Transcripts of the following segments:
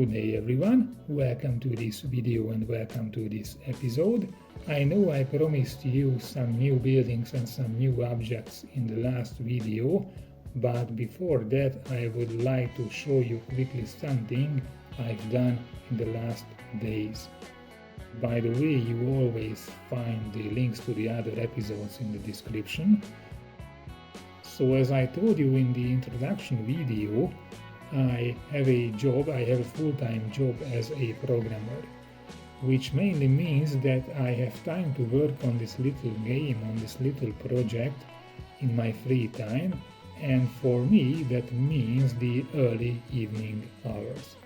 Good day everyone, welcome to this video and welcome to this episode. I know I promised you some new buildings and some new objects in the last video, but before that I would like to show you quickly something I've done in the last days. By the way, you always find the links to the other episodes in the description. So as I told you in the introduction video, I have a full-time job as a programmer, which mainly means that I have time to work on this little game, on this little project in my free time, and for me that means the early evening hours.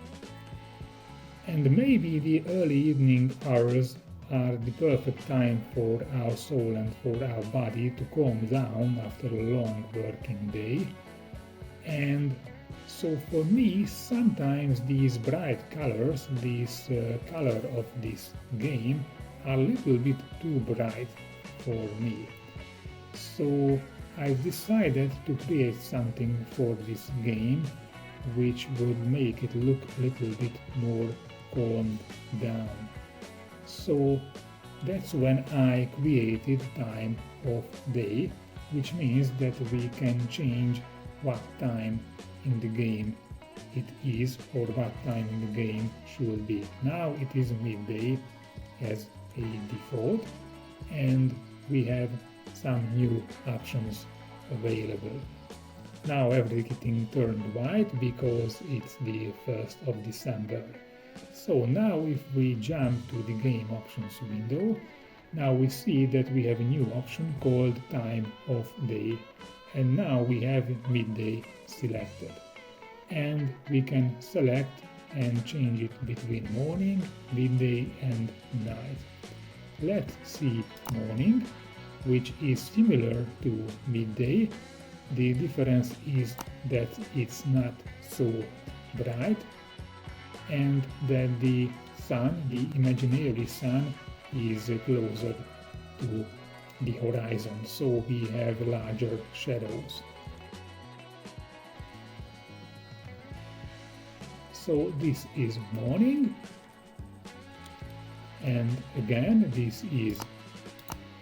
And maybe the early evening hours are the perfect time for our soul and for our body to calm down after a long working day. And so for me, sometimes these bright colors, this color of this game, are a little bit too bright for me. So I've decided to create something for this game which would make it look a little bit more calmed down. So that's when I created time of day, which means that we can change what time in the game it is or what time in the game should be. Now it is midday as a default, and we have some new options available. Now everything turned white because it's the 1st of December. So now if we jump to the game options window, now we see that we have a new option called time of day, and now we have midday selected. And we can select and change it between morning, midday and night. Let's see morning, which is similar to midday. The difference is that it's not so bright and that the sun, the imaginary sun, is closer to the horizon, so we have larger shadows. So this is morning, and again this is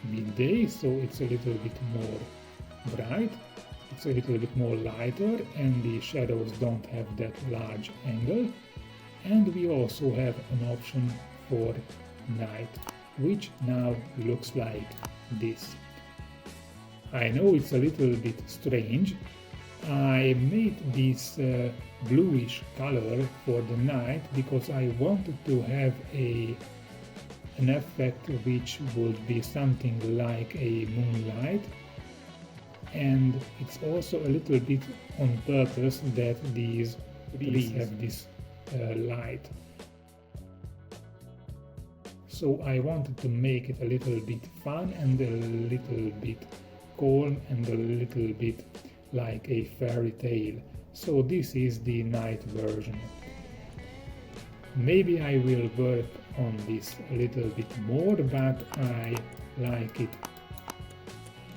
midday, so it's a little bit more bright, it's a little bit more lighter, and the shadows don't have that large angle. And we also have an option for night, which now looks like this. I know it's a little bit strange. I made this bluish color for the night because I wanted to have an effect which would be something like a moonlight, and it's also a little bit on purpose that these trees have this light. So I wanted to make it a little bit fun and a little bit calm and a little bit like a fairy tale. So this is the night version. Maybe I will work on this a little bit more, but I like it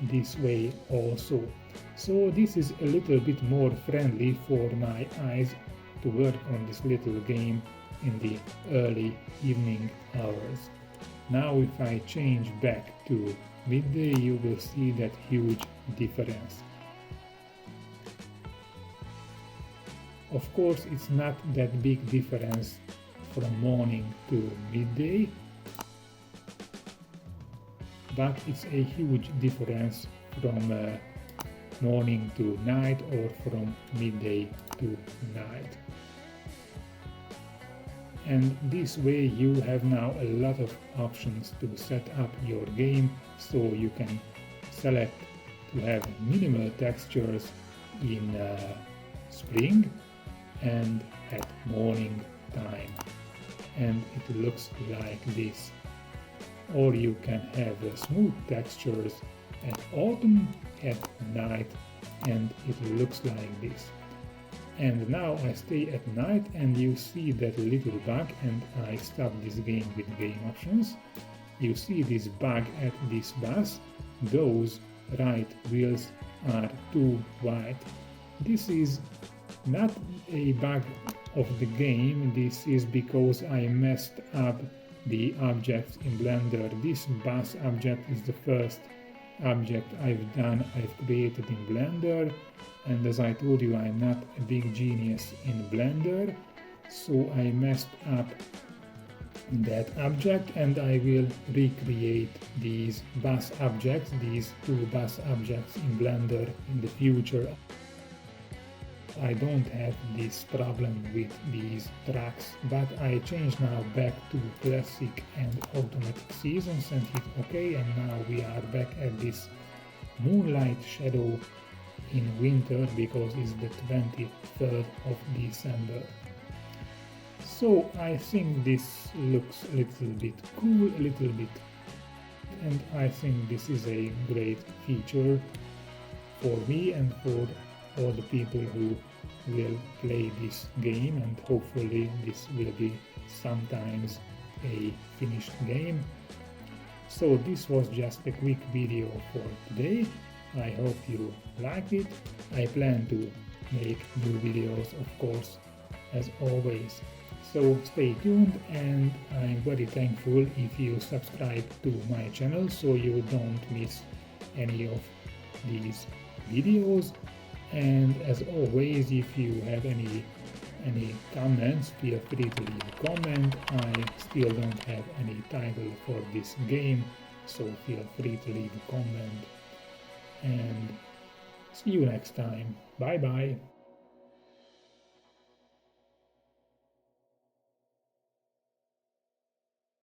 this way also. So this is a little bit more friendly for my eyes to work on this little game in the early evening hours. Now if I change back to midday, you will see that huge difference. Of course, it's not that big difference from morning to midday, but it's a huge difference from morning to night or from midday to night. And this way you have now a lot of options to set up your game, so you can select to have minimal textures in spring and at morning time, and it looks like this. Or you can have smooth textures at autumn at night, and it looks like this. And now I stay at night and you see that little bug, and I stop this game with game options. You see this bug at this bus. Those right wheels are too wide. This is not a bug of the game. This is because I messed up the objects in Blender. This bus object is the first object I've created in Blender, and as I told you, I'm not a big genius in Blender, so I messed up that object, and I will recreate these bus objects, these two bus objects in Blender in the future. I don't have this problem with these tracks, but I change now back to classic and automatic seasons and hit OK, and now we are back at this moonlight shadow in winter because it's the 23rd of December. So I think this looks a little bit cool, a little bit, and I think this is a great feature for me and for all the people who will play this game, and hopefully this will be sometimes a finished game. So this was just a quick video for today. I hope you liked it. I plan to make new videos, of course, as always. So stay tuned, and I'm very thankful if you subscribe to my channel so you don't miss any of these videos. And as always, if you have any comments, feel free to leave a comment. I still don't have any title for this game, so feel free to leave a comment. And see you next time. Bye bye.